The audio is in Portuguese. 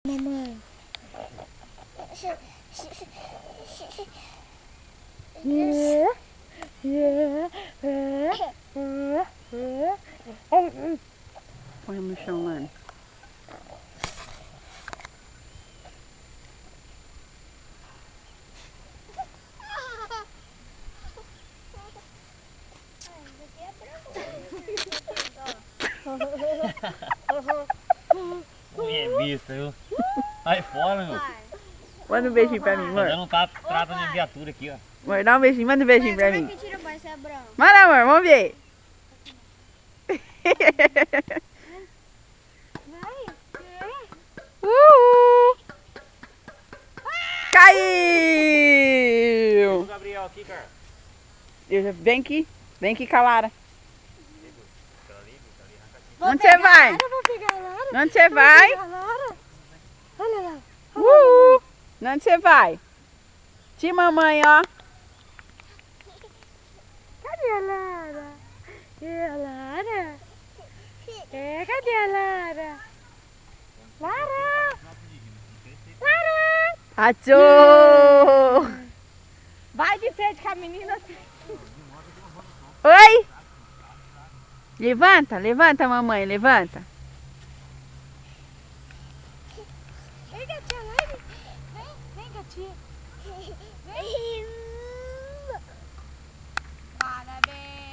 Mamãe. Põe no chão, Lani. É besta, viu? Vai fora, meu. Manda um beijinho pra mim, Tá amor. dando um trata na minha viatura aqui, ó. Amor, dá um beijinho, manda um beijinho pra Como é mim. que tira o pai se é branco? Manda, amor, vamos ver. Caiu! Gabriel aqui, cara. Vem aqui, Calara. Vou Onde você pegar vai? a Lara, vou pegar a Lara. Onde você vai? Vou pegar a Lara. Olha lá. Onde você vai? Tia mamãe, ó. Cadê a Lara? É a Lara? É, cadê a Lara? Lara! Lara! Achou! Vai de frente com a menina. Oi! Levanta, levanta, mamãe, levanta. Vem, gatinha, vem, gatinha. Vem. Parabéns.